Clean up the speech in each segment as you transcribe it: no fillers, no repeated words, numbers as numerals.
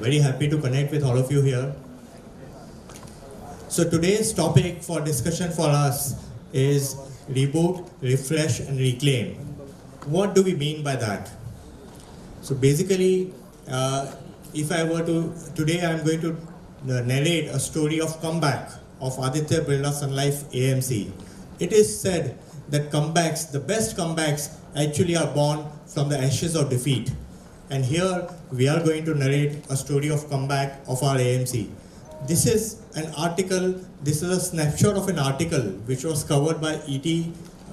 Very happy to connect with all of you here. So today's topic for discussion for us is reboot, refresh and reclaim. What do we mean by that? So basically, if I were to, today I'm going to narrate a story of comeback of Aditya Birla Sun Life AMC. It is said that comebacks, the best comebacks actually are born from the ashes of defeat. And here we are going to narrate a story of comeback of our AMC. This is an article, this is a snapshot of an article which was covered by ET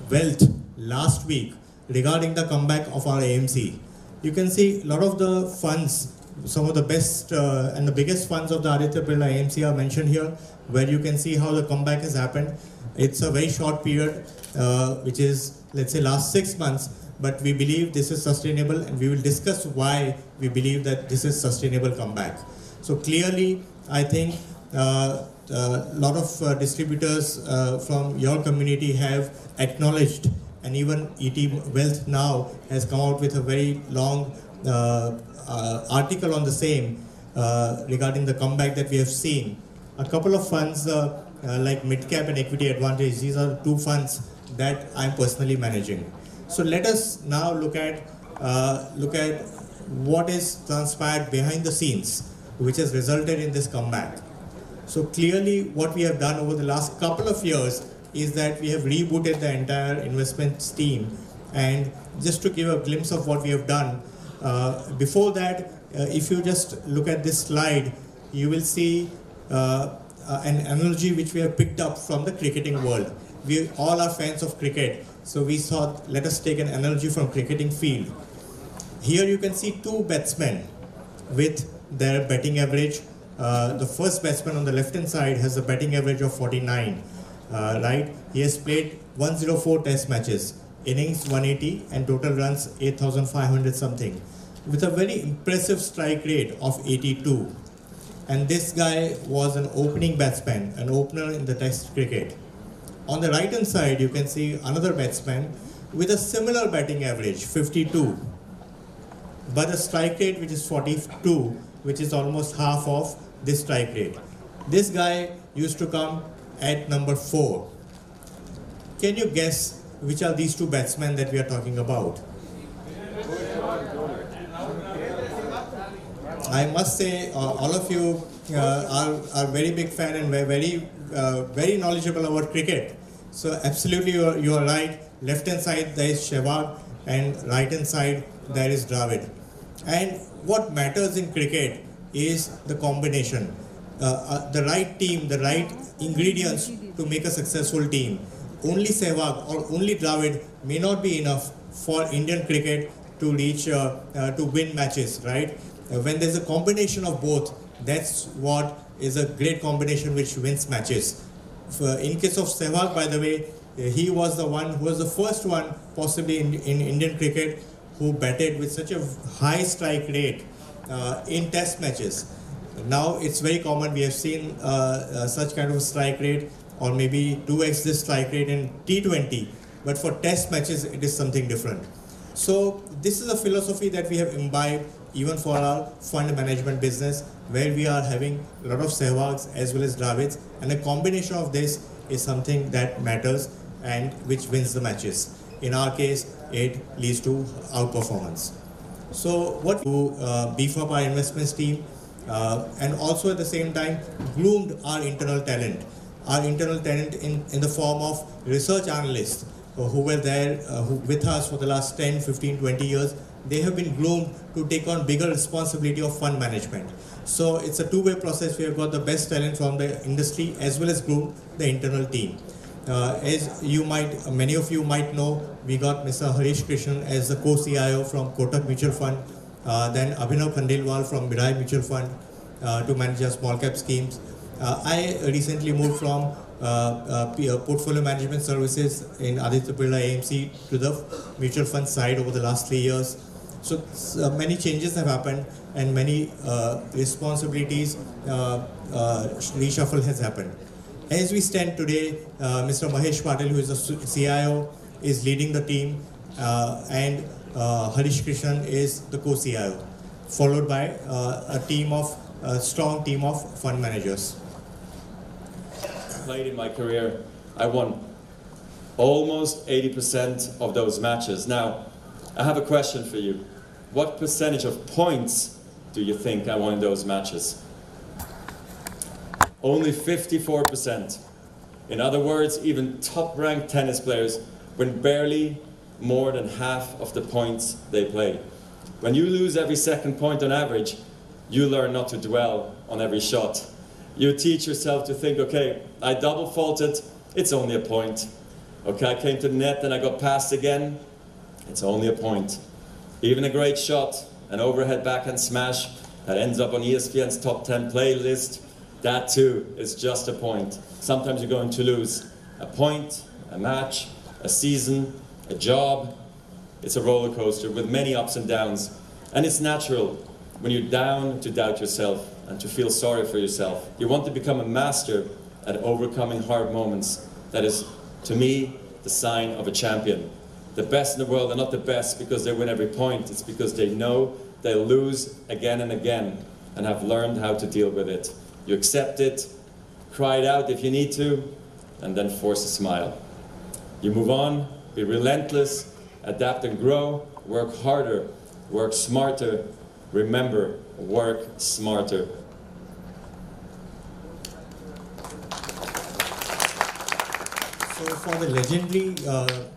Wealth last week regarding the comeback of our AMC. You can see a lot of the funds, some of the best and the biggest funds of the Aditya Birla AMC are mentioned here, where you can see how the comeback has happened. It's a very short period, which is, let's say, last 6 months, but we believe this is sustainable, and we will discuss why we believe that this is sustainable comeback. So clearly, I think a lot of distributors from your community have acknowledged, and even ET Wealth now has come out with a very long article on the same regarding the comeback that we have seen. A couple of funds like Midcap and Equity Advantage, these are two funds that I'm personally managing. So let us now look at what is transpired behind the scenes, which has resulted in this comeback. So clearly what we have done over the last couple of years is that we have rebooted the entire investments team. And just to give a glimpse of what we have done, before that, if you just look at this slide, you will see an analogy which we have picked up from the cricketing world. We all are fans of cricket, so we thought, let us take an analogy from cricketing field. Here you can see two batsmen with their batting average. The first batsman on the left hand side has a batting average of 49, right? He has played 104 test matches, innings 180 and total runs 8,500 something, with a very impressive strike rate of 82. And this guy was an opening batsman, an opener in the test cricket. On the right hand side, you can see another batsman with a similar batting average, 52, but a strike rate which is 42, which is almost half of this strike rate. This guy used to come at number 4. Can you guess which are these two batsmen that we are talking about? I must say, all of you are very big fan and very knowledgeable about cricket. So absolutely you are right. Left hand side there is Sehwag and right hand side there is Dravid. And what matters in cricket is the combination, the right team, the right ingredients to make a successful team. Only Sehwag or only Dravid may not be enough for Indian cricket to reach to win matches, right? When there's a combination of both, that's what is a great combination which wins matches. In case of Sehwag, by the way, he was the one who was the first one possibly in Indian cricket who batted with such a high strike rate in test matches. Now it's very common, we have seen such kind of strike rate or maybe 2x this strike rate in T20, but for test matches it is something different. So this is a philosophy that we have imbibed even for our fund management business, where we are having a lot of Sehwags as well as Dravids, and a combination of this is something that matters and which wins the matches. In our case, it leads to outperformance. So what we beef up our investments team and also at the same time groomed our internal talent. Our internal talent in the form of research analysts who were there with us for the last 10, 15, 20 years. They have been groomed to take on bigger responsibility of fund management. So it's a two-way process. We have got the best talent from the industry as well as groomed the internal team. As you might, many of you might know, we got Mr. Harish Krishnan as the co-CIO from Kotak Mutual Fund, then Abhinav Khandelwal from Mirai Mutual Fund to manage our small cap schemes. I recently moved from portfolio management services in Aditya Birla AMC to the mutual fund side over the last 3 years. So many changes have happened and many responsibilities reshuffle has happened. As we stand today, Mr. Mahesh Patil, who is the CIO, is leading the team and Harish Krishnan is the co-CIO. followed by a strong team of fund managers. Played in my career, I won almost 80% of those matches. Now, I have a question for you. What percentage of points do you think I won in those matches? Only 54%. In other words, even top-ranked tennis players win barely more than half of the points they play. When you lose every second point on average, you learn not to dwell on every shot. You teach yourself to think, okay, I double faulted, it's only a point. Okay, I came to the net and I got passed again, it's only a point. Even a great shot, an overhead backhand smash that ends up on ESPN's top 10 playlist, that too is just a point. Sometimes you're going to lose a point, a match, a season, a job. It's a roller coaster with many ups and downs. And it's natural when you're down to doubt yourself and to feel sorry for yourself. You want to become a master at overcoming hard moments. That is, to me, the sign of a champion. The best in the world are not the best because they win every point. It's because they know they'll lose again and again and have learned how to deal with it. You accept it, cry it out if you need to, and then force a smile. You move on, be relentless, adapt and grow, work harder, work smarter. Remember, work smarter. So for the legendary,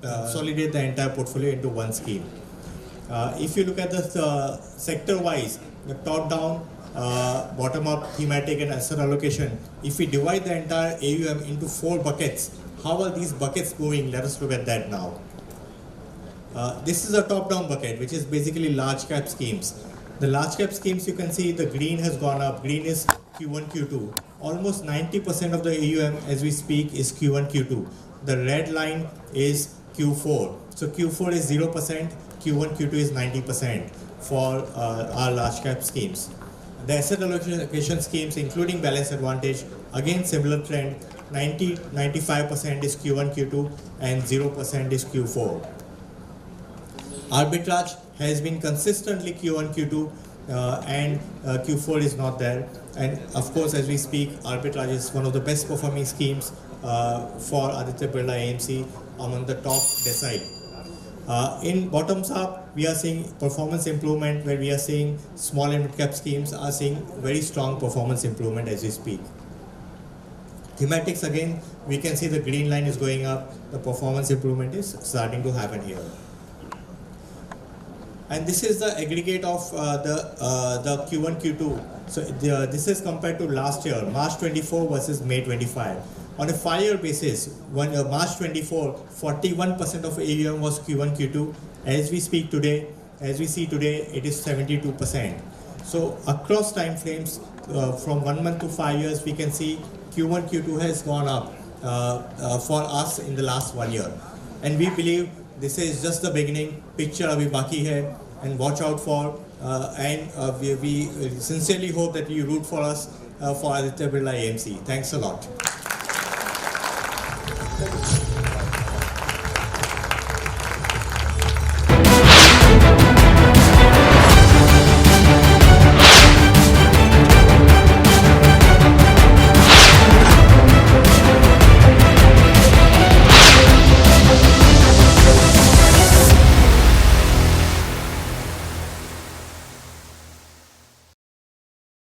consolidate the entire portfolio into one scheme. If you look at the sector-wise, the top-down, bottom-up, thematic and asset allocation, if we divide the entire AUM into 4 buckets, how are these buckets going? Let us look at that now. This is a top-down bucket, which is basically large cap schemes. The large cap schemes, you can see the green has gone up. Green is Q1, Q2. Almost 90% of the AUM as we speak is Q1, Q2. The red line is Q4. So Q4 is 0%, Q1, Q2 is 90% for our large cap schemes. The asset allocation schemes, including balance advantage, again similar trend, 95% is Q1, Q2 and 0% is Q4. Arbitrage has been consistently Q1, Q2 and Q4 is not there. And of course, as we speak, arbitrage is one of the best performing schemes for Aditya Birla AMC among the top decile. In bottoms up, we are seeing performance improvement where we are seeing small and mid cap schemes are seeing very strong performance improvement as we speak. Thematics, again, we can see the green line is going up, the performance improvement is starting to happen here. And this is the aggregate of the Q1, Q2. So this is compared to last year, March 24 versus May 25. On a 5-year basis, March 24, 41% of AUM was Q1, Q2. As we speak today, as we see today, it is 72%. So across time frames, from 1 month to 5 years, we can see Q1, Q2 has gone up for us in the last 1 year. And we believe this is just the beginning. Picture abhi baki hai, and watch out for, we sincerely hope that you root for us for Aditya Birla AMC. Thanks a lot.